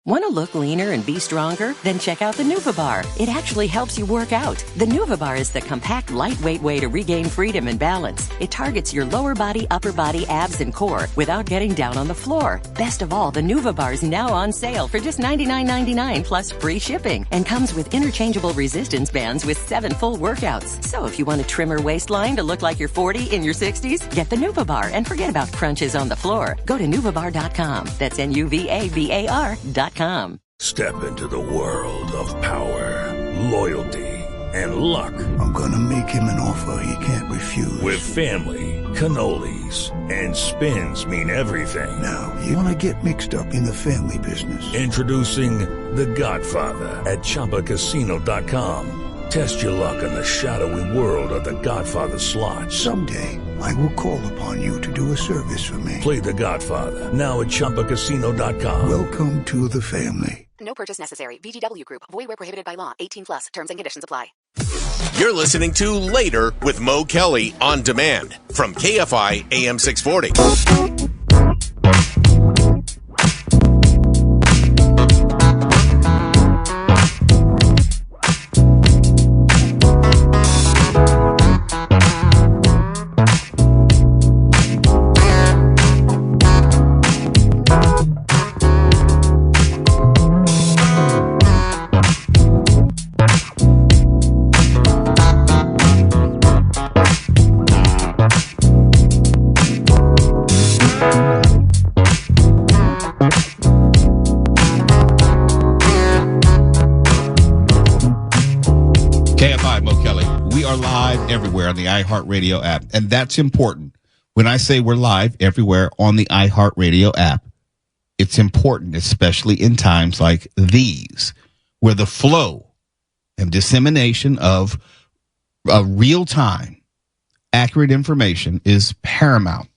Want to look leaner and be stronger? Then check out the Nuva Bar. It actually helps you work out. The Nuva Bar is the compact, lightweight way to regain freedom and balance. It targets your lower body, upper body, abs, and core without getting down on the floor. Best of all, the Nuva Bar is now on sale for just $99.99 plus free shipping and comes with interchangeable resistance bands with 7 full workouts. So if you want a trimmer waistline to look like you're 40 in your 60s, get the Nuva Bar and forget about crunches on the floor. Go to NuvaBar.com. That's NuvaBar.com. Step into the world of power, loyalty, and luck. I'm gonna make him an offer he can't refuse. With family, cannolis, and spins mean everything. Now, you wanna get mixed up in the family business. Introducing The Godfather at ChumbaCasino.com. Test your luck in the shadowy world of The Godfather slot. Someday, I will call upon you to do a service for me. Play The Godfather, now at ChumbaCasino.com. Welcome to the family. No purchase necessary. VGW Group. Void where prohibited by law. 18 plus. Terms and conditions apply. You're listening to Later with Mo Kelly on demand from KFI AM 640. Everywhere on the iHeartRadio app. And that's important. When I say we're live everywhere on the iHeartRadio app, it's important, especially in times like these, where the flow and dissemination of real-time, accurate information is paramount.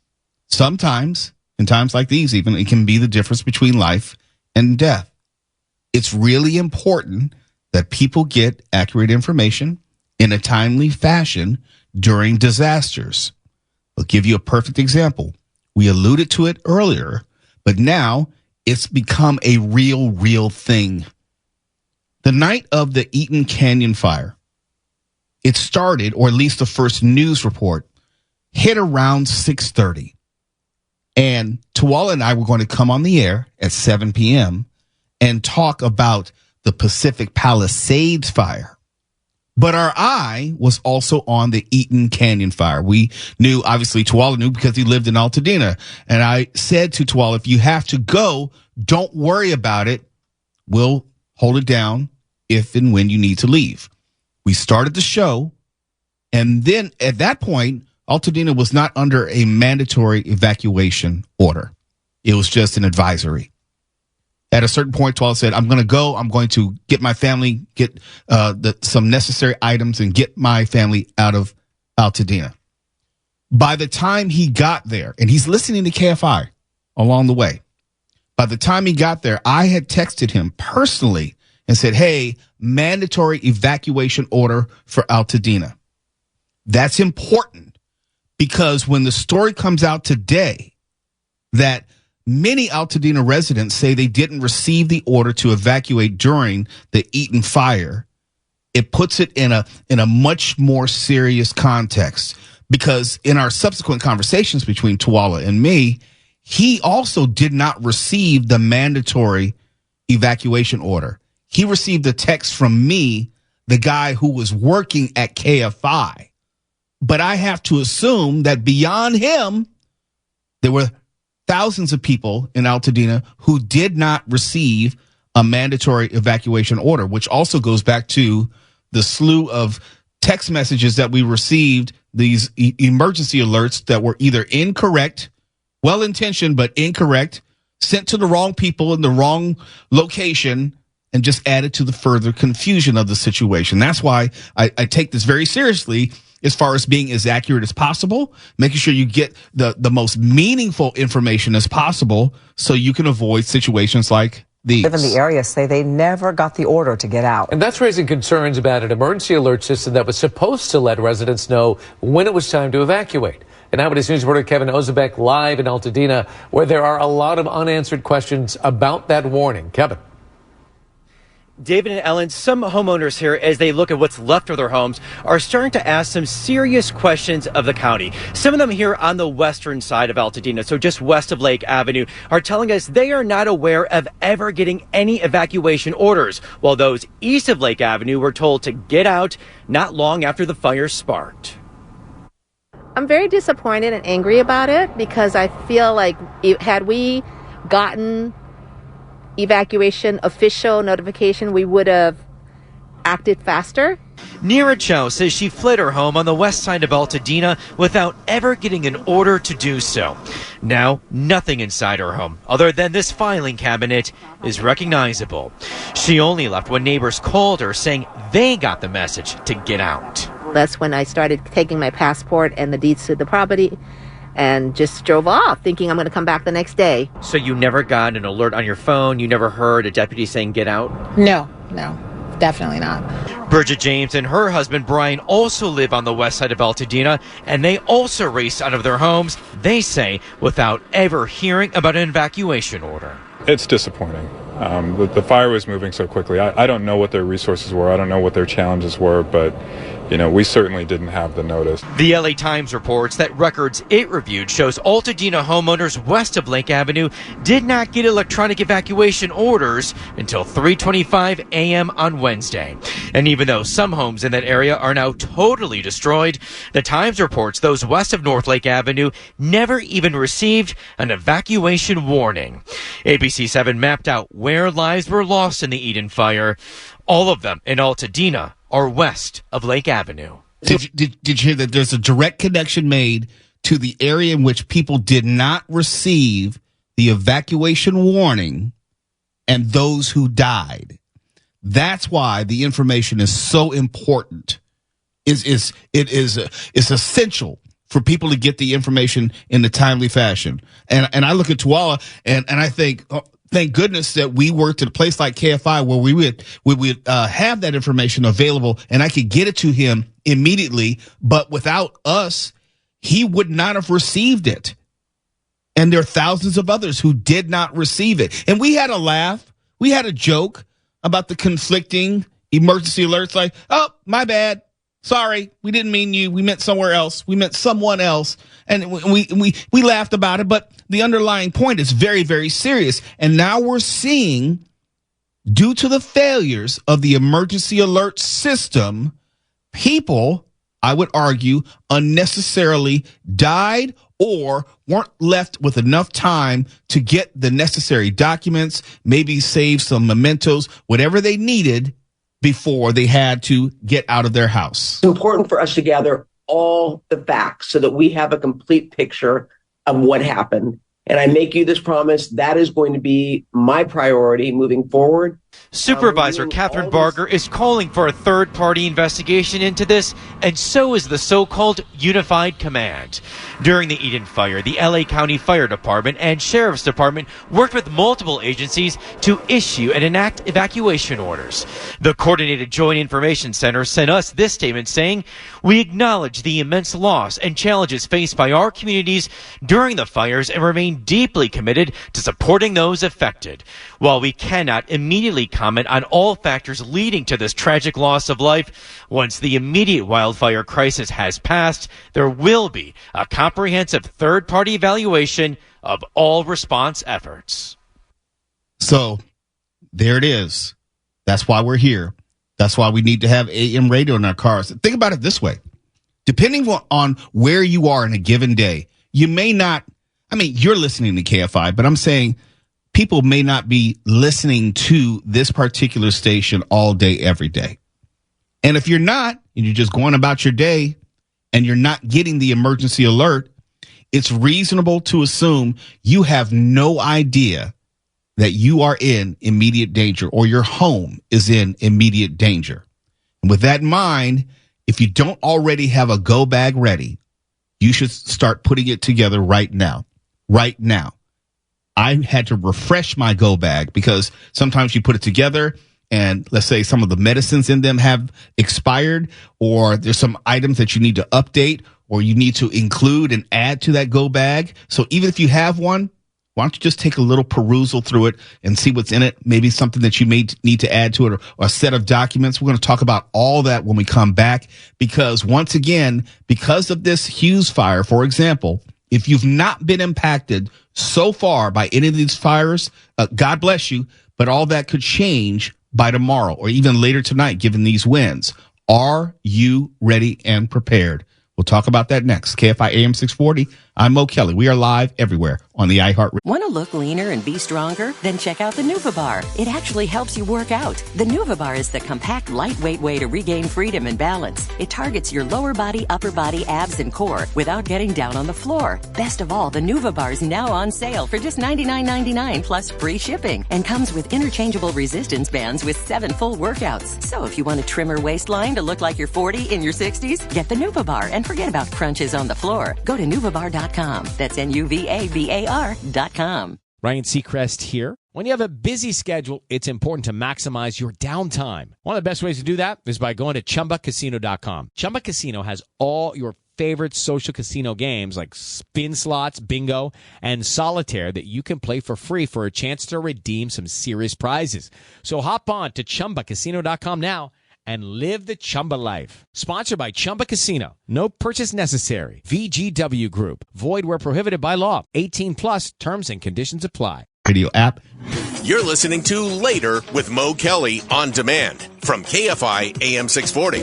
Sometimes, in times like these even, it can be the difference between life and death. It's really important that people get accurate information in a timely fashion during disasters. I'll give you a perfect example. We alluded to it earlier, but now it's become a real thing. The night of the Eaton Canyon fire, it started, or at least the first news report, hit around 6:30. And Tuwala and I were going to come on the air at 7 p.m. and talk about the Pacific Palisades fire. But our eye was also on the Eaton Canyon fire. We knew, obviously, Tuwala knew because he lived in Altadena. And I said to Tuwala, if you have to go, don't worry about it. We'll hold it down if and when you need to leave. We started the show. And then at that point, Altadena was not under a mandatory evacuation order. It was just an advisory. At a certain point, Tuwala said, I'm going to go. I'm going to get my family, get some necessary items and get my family out of Altadena. By the time he got there, and he's listening to KFI along the way, by the time he got there, I had texted him personally and said, hey, mandatory evacuation order for Altadena. That's important because when the story comes out today that many Altadena residents say they didn't receive the order to evacuate during the Eaton fire, it puts it in a much more serious context. Because in our subsequent conversations between Tuwala and me, he also did not receive the mandatory evacuation order. He received a text from me, the guy who was working at KFI. But I have to assume that beyond him, there were thousands of people in Altadena who did not receive a mandatory evacuation order, which also goes back to the slew of text messages that we received, these emergency alerts that were either incorrect, well-intentioned but incorrect, sent to the wrong people in the wrong location, and just added to the further confusion of the situation. That's why I take this very seriously as far as being as accurate as possible, making sure you get the most meaningful information as possible so you can avoid situations like these. Live in the area say they never got the order to get out. And that's raising concerns about an emergency alert system that was supposed to let residents know when it was time to evacuate. And Eyewitness News reporter Kevin Ozebek, live in Altadena, where there are a lot of unanswered questions about that warning. Kevin. David and Ellen, some homeowners here, as they look at what's left of their homes, are starting to ask some serious questions of the county. Some of them here on the western side of Altadena, so just west of Lake Avenue, are telling us they are not aware of ever getting any evacuation orders, while those east of Lake Avenue were told to get out not long after the fire sparked. I'm very disappointed and angry about it because I feel like had we gotten evacuation official notification, we would have acted faster. Nira Chow says she fled her home on the west side of Altadena without ever getting an order to do so. Now, nothing inside her home, other than this filing cabinet, is recognizable. She only left when neighbors called her saying they got the message to get out. That's when I started taking my passport and the deeds to the property and just drove off thinking I'm going to come back the next day. So you never got an alert on your phone? You never heard a deputy saying get out? No, definitely not. Bridget James and her husband Brian also live on the west side of Altadena, and they also raced out of their homes, they say, without ever hearing about an evacuation order. It's disappointing. The fire was moving so quickly. I don't know what their resources were. I don't know what their challenges were, but we certainly didn't have the notice. The LA Times reports that records it reviewed shows Altadena homeowners west of Lake Avenue did not get electronic evacuation orders until 3:25 a.m. on Wednesday. And even though some homes in that area are now totally destroyed, the Times reports those west of North Lake Avenue never even received an evacuation warning. ABC 7 mapped out where lives were lost in the Eaton Fire. All of them in Altadena are west of Lake Avenue. Did you hear that there's a direct connection made to the area in which people did not receive the evacuation warning and those who died? That's why the information is so important. It's essential for people to get the information in a timely fashion. And I look at Tuala and I think, thank goodness that we worked at a place like KFI where we would have that information available and I could get it to him immediately. But without us, he would not have received it. And there are thousands of others who did not receive it. And we had a laugh. We had a joke about the conflicting emergency alerts like, oh, my bad. Sorry, we didn't mean you. We meant somewhere else. We meant someone else. And we laughed about it, but the underlying point is very, very serious. And now we're seeing, due to the failures of the emergency alert system, people, I would argue, unnecessarily died or weren't left with enough time to get the necessary documents, maybe save some mementos, whatever they needed before they had to get out of their house. It's important for us to gather all the facts so that we have a complete picture of what happened. And I make you this promise, that is going to be my priority moving forward. Supervisor Catherine Barger is calling for a third-party investigation into this, and so is the so-called Unified Command. During the Eaton Fire, the LA County Fire Department and Sheriff's Department worked with multiple agencies to issue and enact evacuation orders. The Coordinated Joint Information Center sent us this statement saying, "We acknowledge the immense loss and challenges faced by our communities during the fires and remain deeply committed to supporting those affected. While we cannot immediately comment on all factors leading to this tragic loss of life, once the immediate wildfire crisis has passed, there will be a comprehensive third-party evaluation of all response efforts." So there it is. That's why we're here. That's why we need to have AM radio in our cars. Think about it this way. Depending on where you are in a given day, you may not, you're listening to KFI, but I'm saying people may not be listening to this particular station all day, every day. And if you're not, and you're just going about your day and you're not getting the emergency alert, it's reasonable to assume you have no idea that you are in immediate danger or your home is in immediate danger. And with that in mind, if you don't already have a go bag ready, you should start putting it together right now. Right now. I had to refresh my go bag because sometimes you put it together and let's say some of the medicines in them have expired or there's some items that you need to update or you need to include and add to that go bag. So even if you have one, Why don't you just take a little perusal through it and see what's in it? Maybe something that you may need to add to it, or a set of documents. We're going to talk about all that when we come back, because once again, because of this Hughes fire, for example, if you've not been impacted so far by any of these fires, God bless you, but all that could change by tomorrow or even later tonight, given these winds. Are you ready and prepared? We'll talk about that next. KFI AM 640. I'm Mo Kelly. We are live everywhere on the iHeartRadio. Want to look leaner and be stronger? Then check out the Nuva Bar. It actually helps you work out. The Nuva Bar is the compact, lightweight way to regain freedom and balance. It targets your lower body, upper body, abs, and core without getting down on the floor. Best of all, the Nuva Bar is now on sale for just $99.99 plus free shipping, and comes with interchangeable resistance bands with 7 full workouts. So if you want a trimmer waistline to look like you're 40 in your 60s, get the Nuva Bar and forget about crunches on the floor. Go to NuvaBar.com. That's NuvaBar.com. Ryan Seacrest here. When you have a busy schedule, it's important to maximize your downtime. One of the best ways to do that is by going to ChumbaCasino.com. Chumba Casino has all your favorite social casino games like spin slots, bingo, and solitaire that you can play for free for a chance to redeem some serious prizes. So hop on to ChumbaCasino.com now and live the Chumba life. Sponsored by Chumba Casino. No purchase necessary. VGW Group. Void where prohibited by law. 18 plus. Terms and conditions apply. Radio app. You're listening to Later with Mo Kelly on demand from KFI AM 640.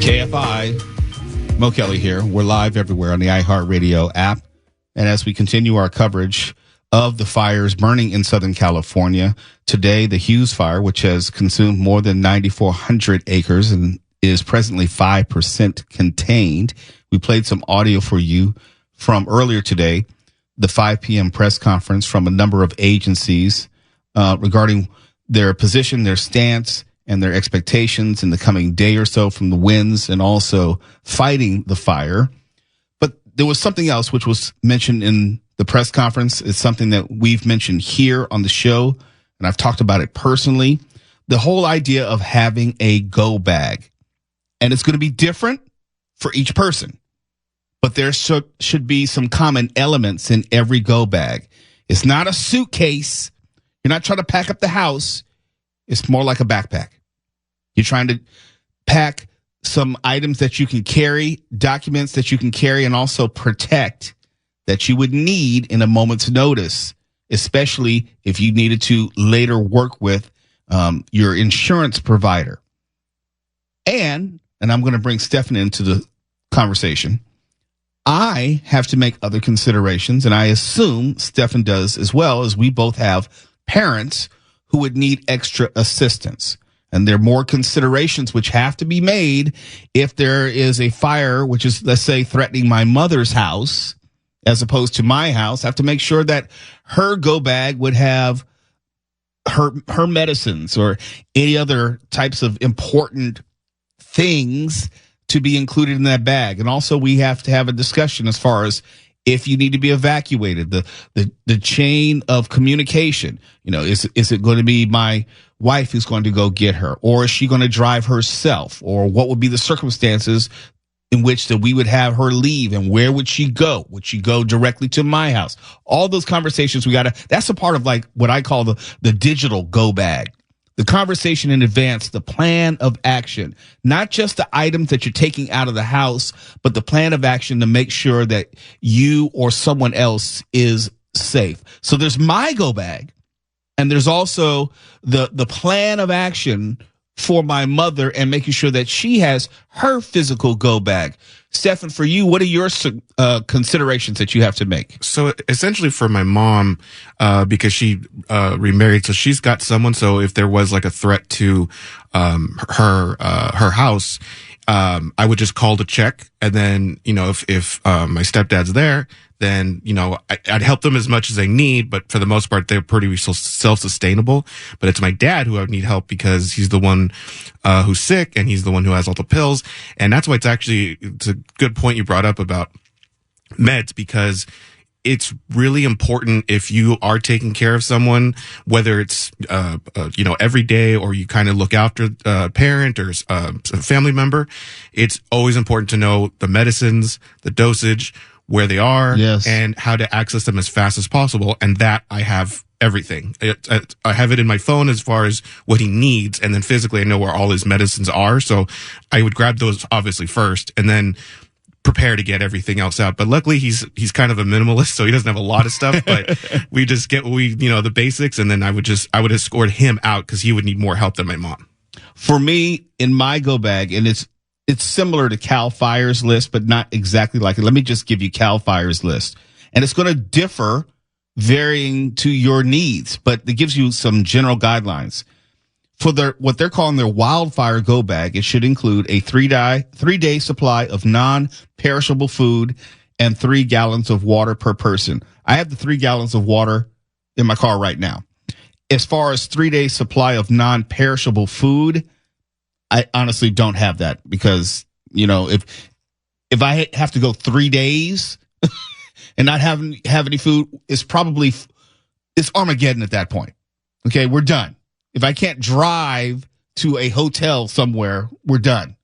KFI, Mo Kelly here. We're live everywhere on the iHeartRadio app. And as we continue our coverage of the fires burning in Southern California, today the Hughes fire, which has consumed more than 9,400 acres and is presently 5% contained. We played some audio for you from earlier today, the 5 p.m. press conference from a number of agencies regarding their position, their stance, and their expectations in the coming day or so from the winds and also fighting the fire. But there was something else which was mentioned in the press conference. It's something that we've mentioned here on the show, and I've talked about it personally. The whole idea of having a go bag. And it's going to be different for each person, but there should be some common elements in every go bag. It's not a suitcase. You're not trying to pack up the house. It's more like a backpack. You're trying to pack some items that you can carry, documents that you can carry, and also protect that you would need in a moment's notice, especially if you needed to later work with your insurance provider. And I'm going to bring Stefan into the conversation, I have to make other considerations, and I assume Stefan does as well, as we both have parents who would need extra assistance. And there are more considerations which have to be made if there is a fire, which is, let's say, threatening my mother's house as opposed to my house. I have to make sure that her go bag would have her medicines or any other types of important things to be included in that bag. And also we have to have a discussion as far as if you need to be evacuated, the chain of communication. You know, is it going to be my wife who's going to go get her, or is she going to drive herself, or what would be the circumstances in which that we would have her leave, and where would she go? Would she go directly to my house? All those conversations that's a part of like what I call the digital go bag. The conversation in advance, the plan of action, not just the items that you're taking out of the house, but the plan of action to make sure that you or someone else is safe. So there's my go bag, and there's also the plan of action for my mother and making sure that she has her physical go bag. Stefan, for you, what are your considerations that you have to make? So essentially for my mom, because she remarried, so she's got someone. So if there was like a threat to her house, I would just call to check. And then, you know, if my stepdad's there, then, you know, I'd help them as much as they need. But for the most part, they're pretty self-sustainable. But it's my dad who I would need help because he's the one who's sick, and he's the one who has all the pills. And that's why it's a good point you brought up about meds, because it's really important if you are taking care of someone, whether it's, every day, or you kind of look after a parent or a family member. It's always important to know the medicines, the dosage, where they are, Yes. and how to access them as fast as possible. And that I have everything. I have it in my phone as far as what he needs, and then physically I know where all his medicines are. So I would grab those obviously first, and then prepare to get everything else out. But luckily he's kind of a minimalist, so he doesn't have a lot of stuff, but we just get the basics, and then I would escort him out because he would need more help than my mom. For me, in my go bag, and it's similar to Cal Fire's list, but not exactly like it. Let me just give you Cal Fire's list. And it's going to differ varying to your needs, but it gives you some general guidelines. For what they're calling their wildfire go bag, it should include a 3-day supply of non-perishable food and 3 gallons of water per person. I have the 3 gallons of water in my car right now. As far as 3-day supply of non-perishable food, I honestly don't have that because, if I have to go 3 days and not have any food, it's Armageddon at that point. Okay, we're done. If I can't drive to a hotel somewhere, we're done.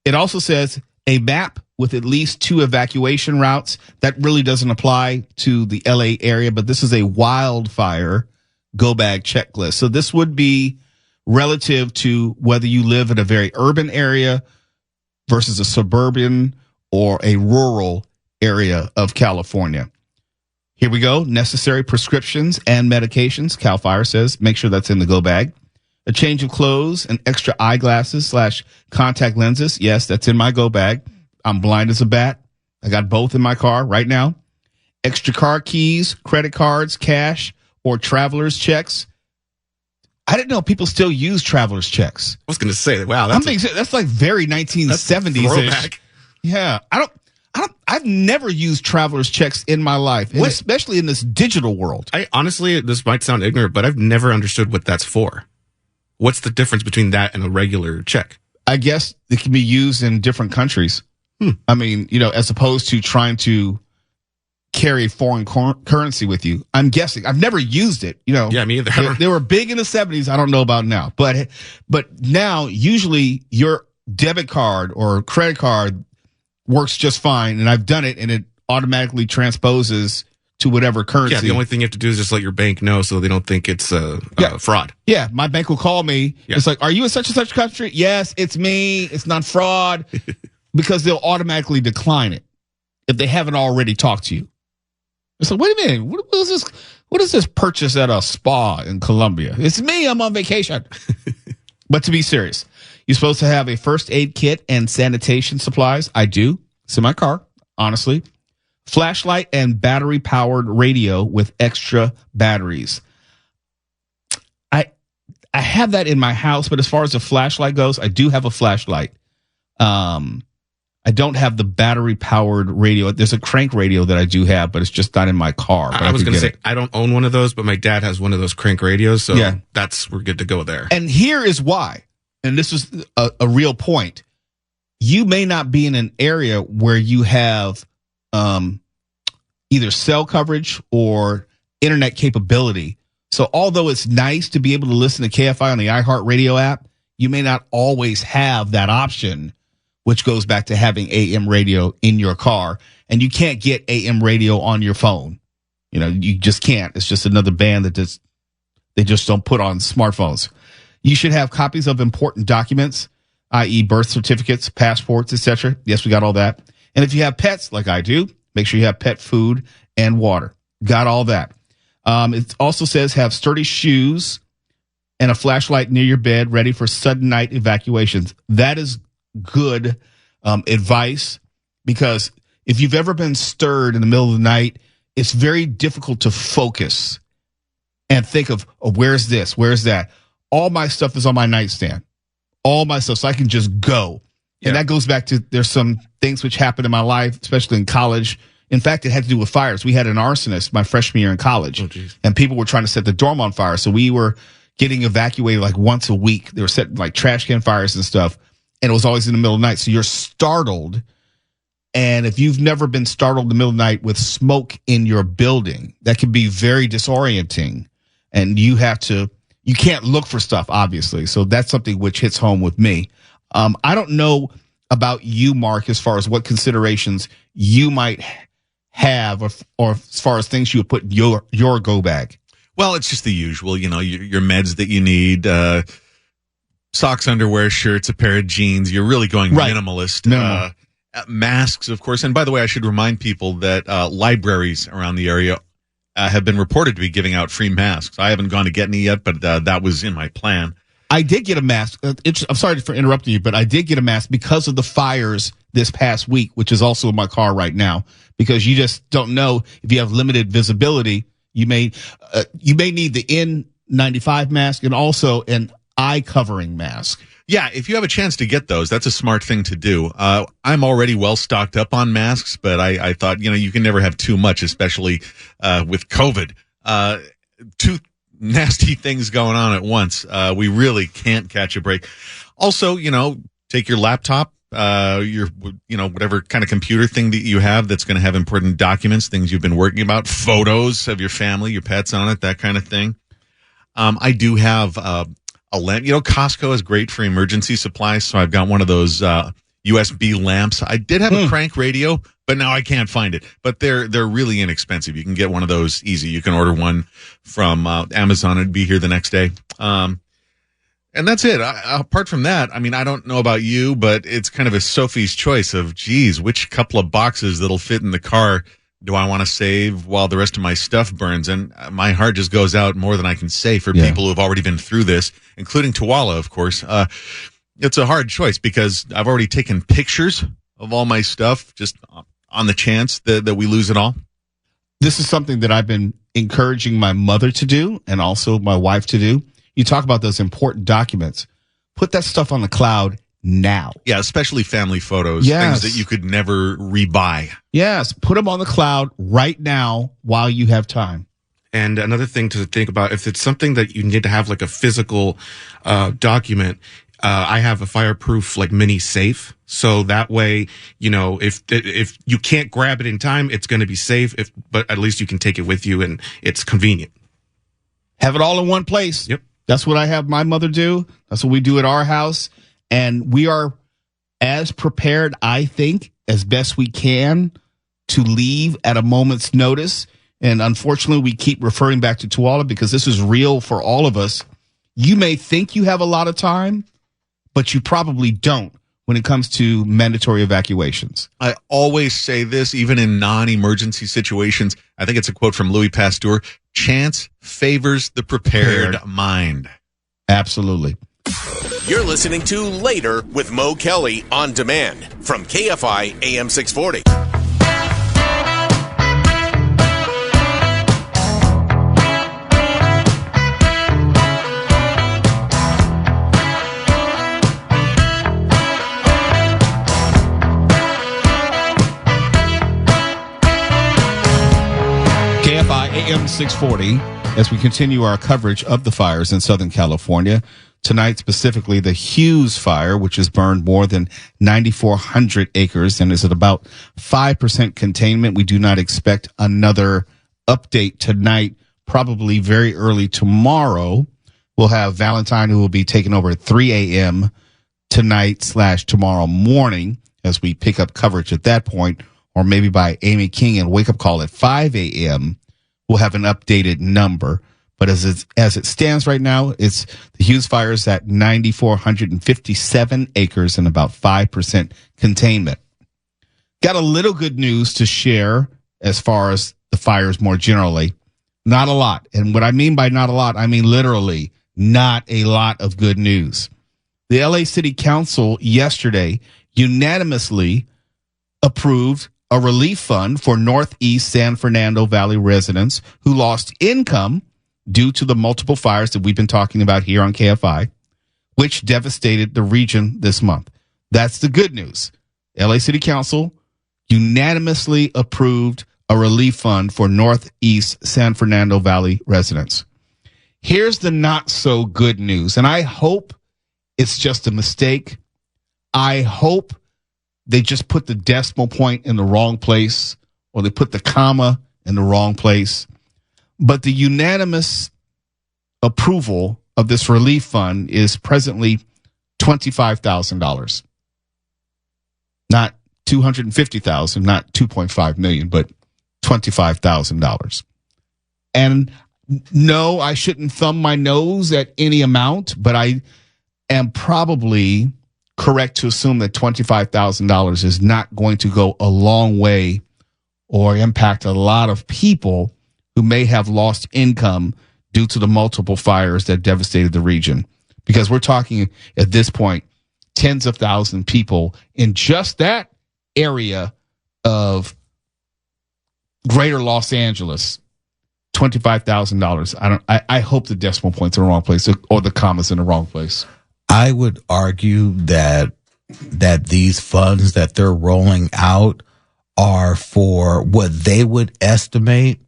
It also says a map with at least 2 evacuation routes. That really doesn't apply to the LA area, but this is a wildfire go bag checklist. So this would be relative to whether you live in a very urban area versus a suburban or a rural area of California. Here we go. Necessary prescriptions and medications. Cal Fire says make sure that's in the go bag. A change of clothes and extra eyeglasses / contact lenses. Yes, that's in my go bag. I'm blind as a bat. I got both in my car right now. Extra car keys, credit cards, cash, or traveler's checks. I didn't know people still use traveler's checks. I was going to say, wow, that's like very 1970s-ish. Yeah, I've never used traveler's checks in my life, and especially in this digital world. I honestly, this might sound ignorant, but I've never understood what that's for. What's the difference between that and a regular check? I guess it can be used in different countries. I mean, as opposed to trying to carry foreign currency with you. I'm guessing. I've never used it. Yeah, me either. They were big in the 70s. I don't know about now, but now usually your debit card or credit card works just fine, and I've done it, and it automatically transposes to whatever currency. Yeah, the only thing you have to do is just let your bank know so they don't think it's fraud. Yeah, my bank will call me. Yeah. It's like, are you in such and such country? Yes, it's me. It's not fraud. Because they'll automatically decline it if they haven't already talked to you. It's like, wait a minute, what is this? What is this purchase at a spa in Colombia? It's me. I'm on vacation. But to be serious, you're supposed to have a first aid kit and sanitation supplies. I do. It's in my car, honestly. Flashlight and battery-powered radio with extra batteries. I have that in my house, but as far as the flashlight goes, I do have a flashlight. I don't have the battery-powered radio. There's a crank radio that I do have, but it's just not in my car. I was going to say, I don't own one of those, but my dad has one of those crank radios, so we're good to go there. And here is why, and this is a real point. You may not be in an area where you have either cell coverage or internet capability. So although it's nice to be able to listen to KFI on the iHeartRadio app, you may not always have that option, which goes back to having AM radio in your car. And you can't get AM radio on your phone. You just can't. It's just another band that they just don't put on smartphones. You should have copies of important documents, i.e. birth certificates, passports, etc. Yes, we got all that. And if you have pets, like I do, make sure you have pet food and water. Got all that. It also says have sturdy shoes and a flashlight near your bed ready for sudden night evacuations. That is good advice, because if you've ever been stirred in the middle of the night, it's very difficult to focus and think of where's this, where's that. All my stuff is on my nightstand. All my stuff, so I can just go. Yeah. And that goes back to there's some things which happened in my life, especially in college. In fact, it had to do with fires. We had an arsonist my freshman year in college, and people were trying to set the dorm on fire. So we were getting evacuated like once a week. They were setting like trash can fires and stuff. And it was always in the middle of the night. So you're startled. And if you've never been startled in the middle of the night with smoke in your building, that can be very disorienting. And you can't look for stuff, obviously. So that's something which hits home with me. I don't know about you, Mark, as far as what considerations you might have, or as far as things you would put in your go bag. Well, it's just the usual, your meds that you need, socks, underwear, shirts, a pair of jeans. You're really going minimalist. Masks, of course. And by the way, I should remind people that libraries around the area have been reported to be giving out free masks. I haven't gone to get any yet, but that was in my plan. I did get a mask. I'm sorry for interrupting you, but I did get a mask because of the fires this past week, which is also in my car right now, because you just don't know if you have limited visibility. You may need the N95 mask and also an eye covering mask. Yeah, if you have a chance to get those, that's a smart thing to do. I'm already well stocked up on masks, but I thought, you can never have too much, especially with COVID. Two nasty things going on at once. We really can't catch a break. Also, take your laptop, your whatever kind of computer thing that you have that's going to have important documents, things you've been working about, photos of your family, your pets on it, that kind of thing. I do have a lamp. Costco is great for emergency supplies, so I've got one of those USB lamps. I did have a crank radio, but now I can't find it. But they're really inexpensive. You can get one of those easy. You can order one from Amazon. It'd be here the next day. And that's it. Apart from that, I don't know about you, but it's kind of a Sophie's choice of, which couple of boxes that'll fit in the car do I want to save while the rest of my stuff burns? And my heart just goes out more than I can say for people who have already been through this, including Tuwala, of course. It's a hard choice because I've already taken pictures of all my stuff just on the chance that we lose it all. This is something that I've been encouraging my mother to do and also my wife to do. You talk about those important documents. Put that stuff on the cloud now. Yeah, especially family photos, things that you could never rebuy. Yes, put them on the cloud right now while you have time. And another thing to think about, if it's something that you need to have like a physical document, I have a fireproof mini safe. So that way, if you can't grab it in time, it's going to be safe. But at least you can take it with you and it's convenient. Have it all in one place. Yep. That's what I have my mother do. That's what we do at our house. And we are as prepared, I think, as best we can to leave at a moment's notice. And unfortunately, we keep referring back to Tuwala because this is real for all of us. You may think you have a lot of time, but you probably don't when it comes to mandatory evacuations. I always say this, even in non-emergency situations. I think it's a quote from Louis Pasteur. Chance favors the prepared mind. Absolutely. You're listening to Later with Mo Kelly on demand from KFI AM 640. KFI AM 640, as we continue our coverage of the fires in Southern California. Tonight, specifically, the Hughes fire, which has burned more than 9,400 acres and is at about 5% containment. We do not expect another update tonight, probably very early tomorrow. We'll have Valentine, who will be taking over at 3 a.m. tonight/tomorrow morning as we pick up coverage at that point, or maybe by Amy King and wake up call at 5 a.m. We'll have an updated number. But as it stands right now, it's the Hughes fire is at 9,457 acres and about 5% containment. Got a little good news to share as far as the fires more generally. Not a lot. And what I mean by not a lot, I mean literally not a lot of good news. The LA City Council yesterday unanimously approved a relief fund for Northeast San Fernando Valley residents who lost income due to the multiple fires that we've been talking about here on KFI, which devastated the region this month. That's the good news. LA City Council unanimously approved a relief fund for Northeast San Fernando Valley residents. Here's the not so good news, and I hope it's just a mistake. I hope they just put the decimal point in the wrong place, or they put the comma in the wrong place. But the unanimous approval of this relief fund is presently $25,000. not $250,000, not $2.5 million, but $25,000. And no, I shouldn't thumb my nose at any amount, but I am probably correct to assume that $25,000 is not going to go a long way or impact a lot of people who may have lost income due to the multiple fires that devastated the region. Because we're talking at this point, tens of thousands of people in just that area of greater Los Angeles. $25,000. I hope the decimal point's in the wrong place or the comma's in the wrong place. I would argue that these funds that they're rolling out are for what they would estimate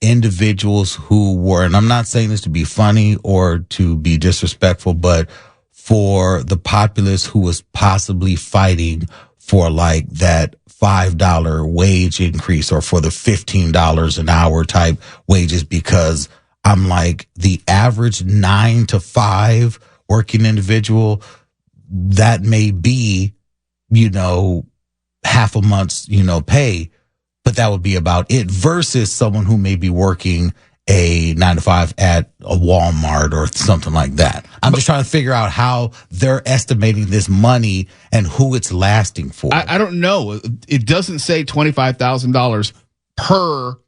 individuals who were, and I'm not saying this to be funny or to be disrespectful, but for the populace who was possibly fighting for like that $5 wage increase or for the $15 an hour type wages, because I'm like the average 9 to 5 working individual, that may be, half a month's, pay, but that would be about it versus someone who may be working a 9 to 5 at a Walmart or something like that. I'm just trying to figure out how they're estimating this money and who it's lasting for. I don't know. It doesn't say $25,000 per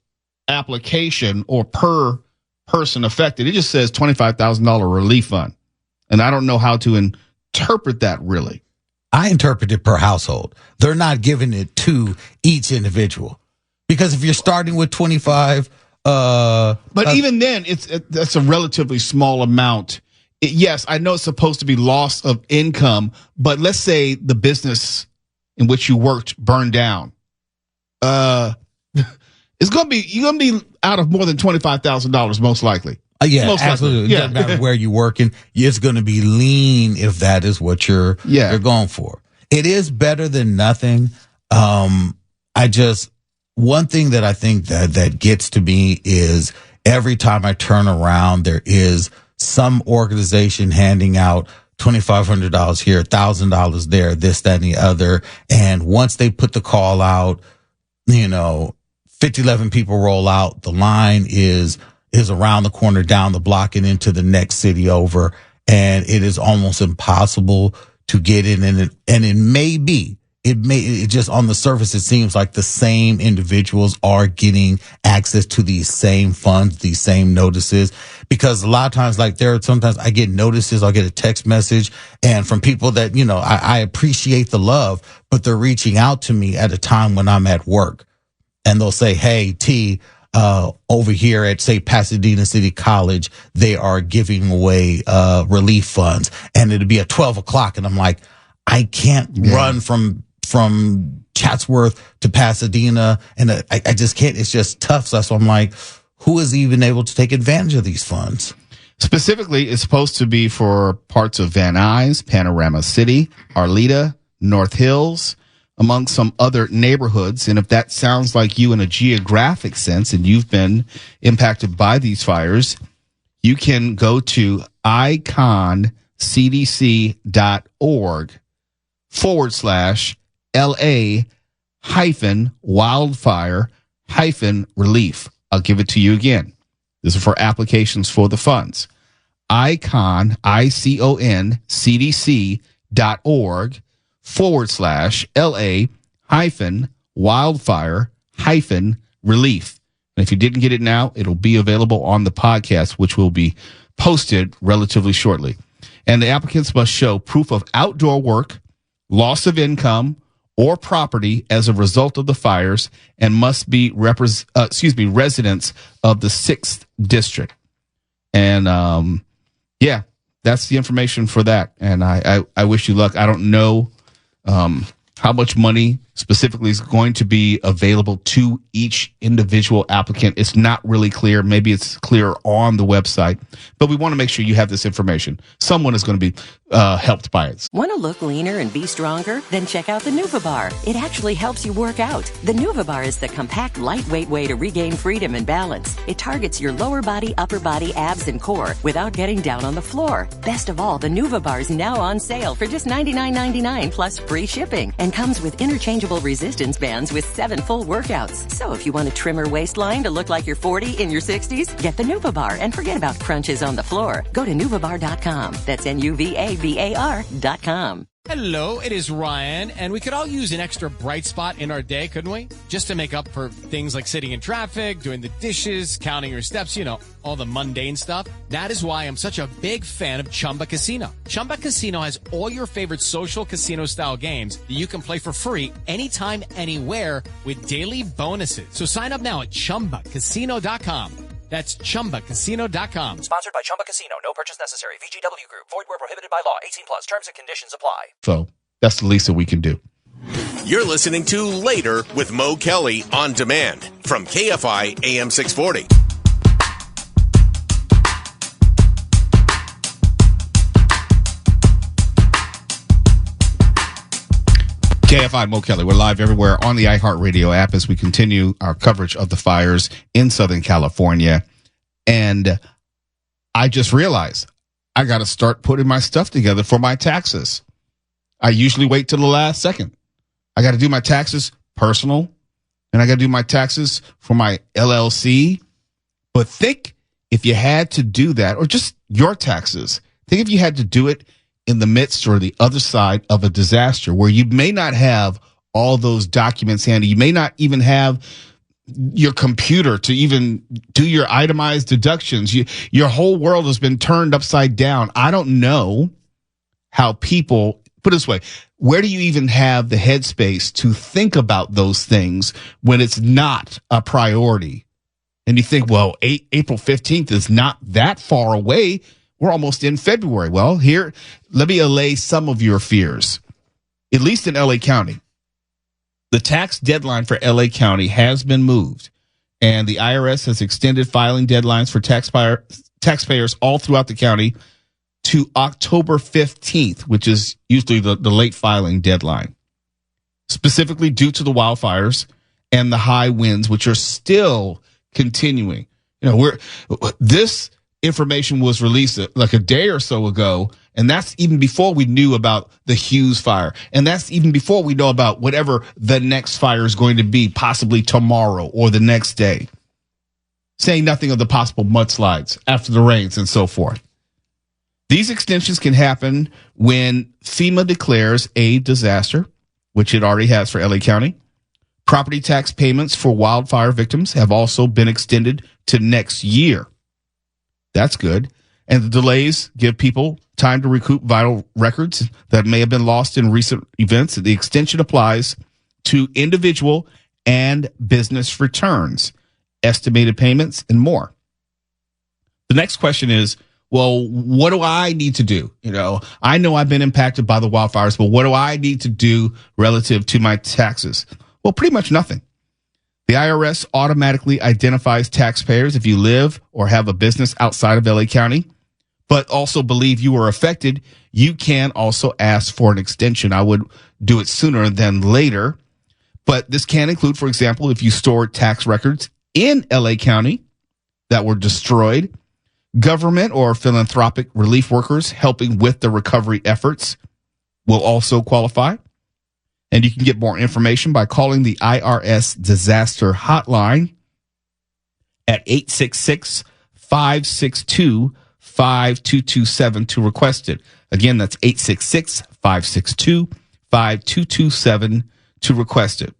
application or per person affected. It just says $25,000 relief fund. And I don't know how to interpret that really. I interpret it per household. They're not giving it to each individual. Because if you're starting with 25, but even then, that's a relatively small amount. Yes, I know it's supposed to be loss of income, but let's say the business in which you worked burned down. You're gonna be out of more than $25,000 most likely. Yeah, most absolutely. Likely. Yeah. Doesn't matter where you're working. It's going to be lean if that is what you're going for. It is better than nothing. One thing that I think that gets to me is every time I turn around, there is some organization handing out $2,500 here, $1,000 there, this, that, and the other. And once they put the call out, 11 people roll out. The line is around the corner, down the block, and into the next city over. And it is almost impossible to get in. And it may be. It just on the surface, it seems like the same individuals are getting access to these same funds, these same notices, because a lot of times, like sometimes I get notices, I'll get a text message and from people that, I appreciate the love, but they're reaching out to me at a time when I'm at work and they'll say, hey, T, over here at say Pasadena City College, they are giving away, relief funds and it'll be at 12 o'clock. And I'm like, I can't run from Chatsworth to Pasadena. And I just can't. It's just tough. So I'm like, who is even able to take advantage of these funds? Specifically, it's supposed to be for parts of Van Nuys, Panorama City, Arleta, North Hills, among some other neighborhoods. And if that sounds like you in a geographic sense and you've been impacted by these fires, you can go to icon/LA-wildfire-relief. I'll give it to you again. This is for applications for the funds. icon/LA-wildfire-relief. And if you didn't get it now, it'll be available on the podcast, which will be posted relatively shortly. And the applicants must show proof of outdoor work, loss of income, or property as a result of the fires, and must be residents of the 6th district. And that's the information for that. And I wish you luck. I don't know how much money specifically is going to be available to each individual applicant. It's not really clear. Maybe it's clear on the website, but we want to make sure you have this information. Someone is going to be helped by it. Want to look leaner and be stronger? Then check out the Nuva Bar. It actually helps you work out. The Nuva Bar is the compact, lightweight way to regain freedom and balance. It targets your lower body, upper body, abs, and core without getting down on the floor. Best of all, the Nuva Bar is now on sale for just $99.99 plus free shipping and comes with interchangeable resistance bands with 7 full workouts. So if you want a trimmer waistline to look like you're 40 in your 60s, get the Nuva Bar and forget about crunches on the floor. Go to NuvaBar.com. That's NuvaBar.com. Hello, it is Ryan, and we could all use an extra bright spot in our day, couldn't we? Just to make up for things like sitting in traffic, doing the dishes, counting your steps, you know, all the mundane stuff. That is why I'm such a big fan of Chumba Casino. Chumba Casino has all your favorite social casino-style games that you can play for free anytime, anywhere with daily bonuses. So sign up now at ChumbaCasino.com. That's ChumbaCasino.com. Sponsored by Chumba Casino. No purchase necessary. VGW Group. Void where prohibited by law. 18 plus. Terms and conditions apply. So that's the least that we can do. You're listening to Later with Mo Kelly on demand from KFI AM 640. KFI, Mo Kelly. We're live everywhere on the iHeartRadio app as we continue our coverage of the fires in Southern California. And I just realized I got to start putting my stuff together for my taxes. I usually wait till the last second. I got to do my taxes personal, and I got to do my taxes for my LLC. But think if you had to do that, or just your taxes, think if you had to do it in the midst or the other side of a disaster where you may not have all those documents handy. You may not even have your computer to even do your itemized deductions. Your whole world has been turned upside down. I don't know how people, put it this way, where do you even have the headspace to think about those things when it's not a priority? And you think, well, April 15th is not that far away. We're almost in February. Well, here, let me allay some of your fears. At least in LA County, the tax deadline for LA County has been moved, and the IRS has extended filing deadlines for taxpayers all throughout the county to October 15th, which is usually the late filing deadline, specifically due to the wildfires and the high winds, which are still continuing. You know, this information was released like a day or so ago, and that's even before we knew about the Hughes fire, and that's even before we know about whatever the next fire is going to be, possibly tomorrow or the next day, saying nothing of the possible mudslides after the rains and so forth. These extensions can happen when FEMA declares a disaster, which it already has for LA County. Property tax payments for wildfire victims have also been extended to next year. That's good. And the delays give people time to recoup vital records that may have been lost in recent events. The extension applies to individual and business returns, estimated payments, and more. The next question is, well, what do I need to do? You know I've been impacted by the wildfires, but what do I need to do relative to my taxes? Well, pretty much nothing. The IRS automatically identifies taxpayers if you live or have a business outside of LA County, but also believe you were affected. You can also ask for an extension. I would do it sooner than later, but this can include, for example, if you stored tax records in LA County that were destroyed, government or philanthropic relief workers helping with the recovery efforts will also qualify. And you can get more information by calling the IRS Disaster Hotline at 866-562-5227 to request it. Again, that's 866-562-5227 to request it.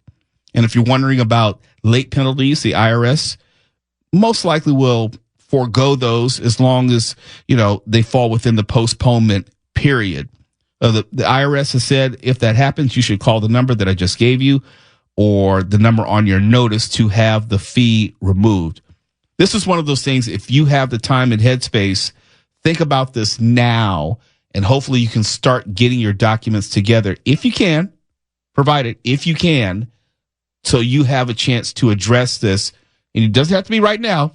And if you're wondering about late penalties, the IRS most likely will forego those as long as, they fall within the postponement period. The IRS has said if that happens, you should call the number that I just gave you or the number on your notice to have the fee removed. This is one of those things, if you have the time and headspace, think about this now, and hopefully you can start getting your documents together, if you can, Provide it if you can, so you have a chance to address this. And it doesn't have to be right now,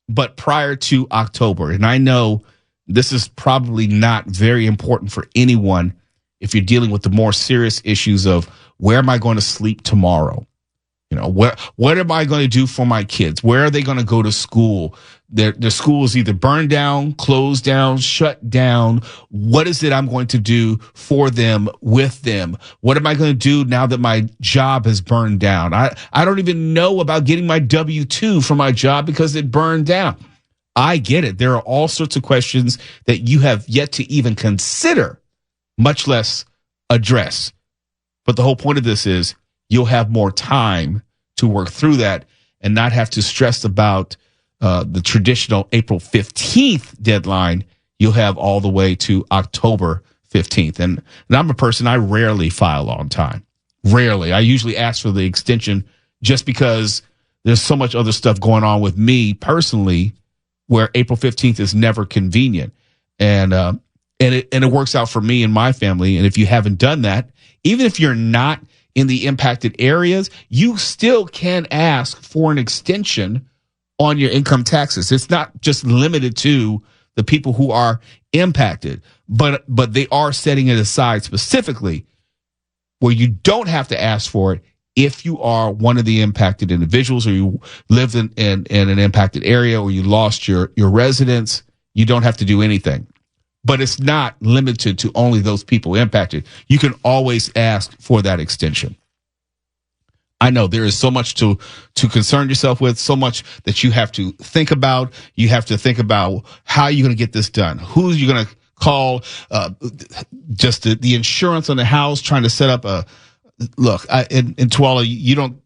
but prior to October. And I know this is probably not very important for anyone if you're dealing with the more serious issues of where am I going to sleep tomorrow? You know, what am I going to do for my kids? Where are they going to go to school? Their school is either burned down, closed down, shut down. What is it I'm going to do for them, with them? What am I going to do now that my job has burned down? I don't even know about getting my W-2 for my job because it burned down. I get it. There are all sorts of questions that you have yet to even consider, much less address. But the whole point of this is you'll have more time to work through that and not have to stress about the traditional April 15th deadline. You'll have all the way to October 15th. And I'm a person, I rarely file on time. Rarely. I usually ask for the extension just because there's so much other stuff going on with me personally where April 15th is never convenient. And it works out for me and my family. And if you haven't done that, even if you're not in the impacted areas, you still can ask for an extension on your income taxes. It's not just limited to the people who are impacted, but they are setting it aside specifically where you don't have to ask for it if you are one of the impacted individuals or you lived in an impacted area or you lost your residence. You don't have to do anything. But it's not limited to only those people impacted. You can always ask for that extension. I know there is so much to concern yourself with, so much that you have to think about. You have to think about how you're going to get this done. Who you're going to call, just the insurance on the house, trying to set up look, in Tuala, you don't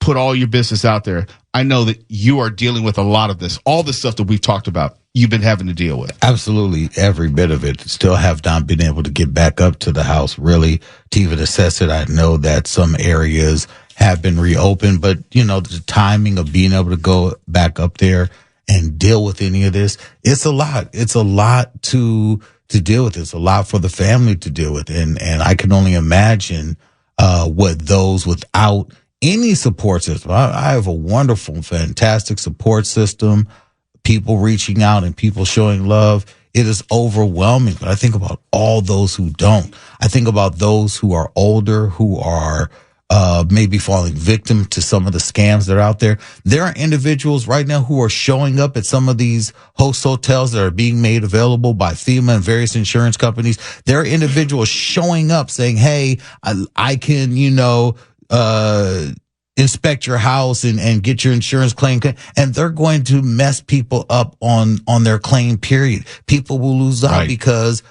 put all your business out there. I know that you are dealing with a lot of this, all the stuff that we've talked about. You've been having to deal with. Absolutely. Every bit of it. Still have not been able to get back up to the house really to even assess it. I know that some areas have been reopened, but the timing of being able to go back up there and deal with any of this, it's a lot. It's a lot to deal with. It's a lot for the family to deal with. And I can only imagine, what those without any support system. I have a wonderful, fantastic support system. People reaching out and people showing love. It is overwhelming. But I think about all those who don't. I think about those who are older, who are maybe falling victim to some of the scams that are out there. There are individuals right now who are showing up at some of these host hotels that are being made available by FEMA and various insurance companies. There are individuals showing up saying, hey, I can, inspect your house and get your insurance claim, and they're going to mess people up on their claim period. People will lose out because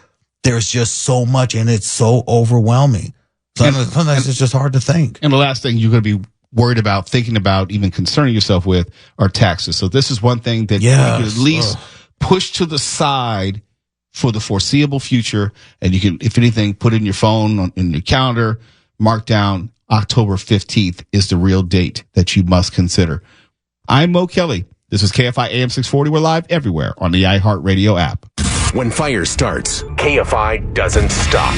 there's just so much and it's so overwhelming. Sometimes it's just hard to think. And the last thing you're going to be worried about, thinking about, even concerning yourself with are taxes. So this is one thing that you can at least push to the side for the foreseeable future. And you can, if anything, put in your phone, in your calendar, mark down October 15th is the real date that you must consider. I'm Mo Kelly. This is KFI AM 640. We're live everywhere on the iHeartRadio app. When fire starts, KFI doesn't stop.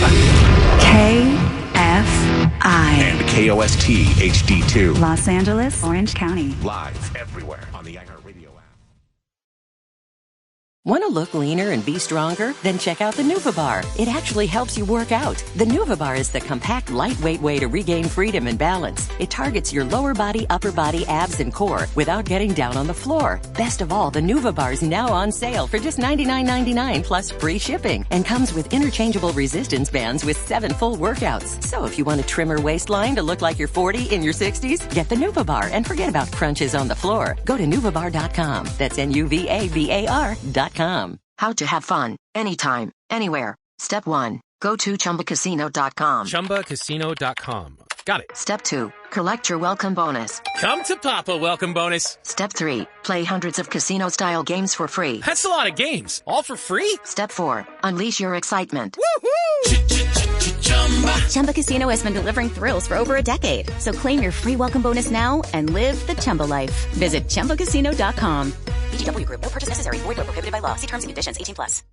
KFI. And KOST HD2. Los Angeles, Orange County. Live everywhere on the iHeartRadio app. Want to look leaner and be stronger? Then check out the Nuva Bar. It actually helps you work out. The Nuva Bar is the compact, lightweight way to regain freedom and balance. It targets your lower body, upper body, abs, and core without getting down on the floor. Best of all, the Nuva Bar is now on sale for just $99.99 plus free shipping and comes with interchangeable resistance bands with 7 full workouts. So if you want a trimmer waistline to look like you're 40 in your 60s, get the Nuva Bar and forget about crunches on the floor. Go to NuvaBar.com. That's NuvaBar.com. How to have fun, anytime, anywhere. Step 1. Go to ChumbaCasino.com. ChumbaCasino.com. Got it. Step 2. Collect your welcome bonus. Come to Papa welcome bonus. Step 3. Play hundreds of casino-style games for free. That's a lot of games. All for free? Step 4. Unleash your excitement. Woohoo! Chumba Casino has been delivering thrills for over a decade. So claim your free welcome bonus now and live the Chumba life. Visit ChumbaCasino.com. VGW Group. No purchase necessary. Void where prohibited by law. See terms and conditions. 18+.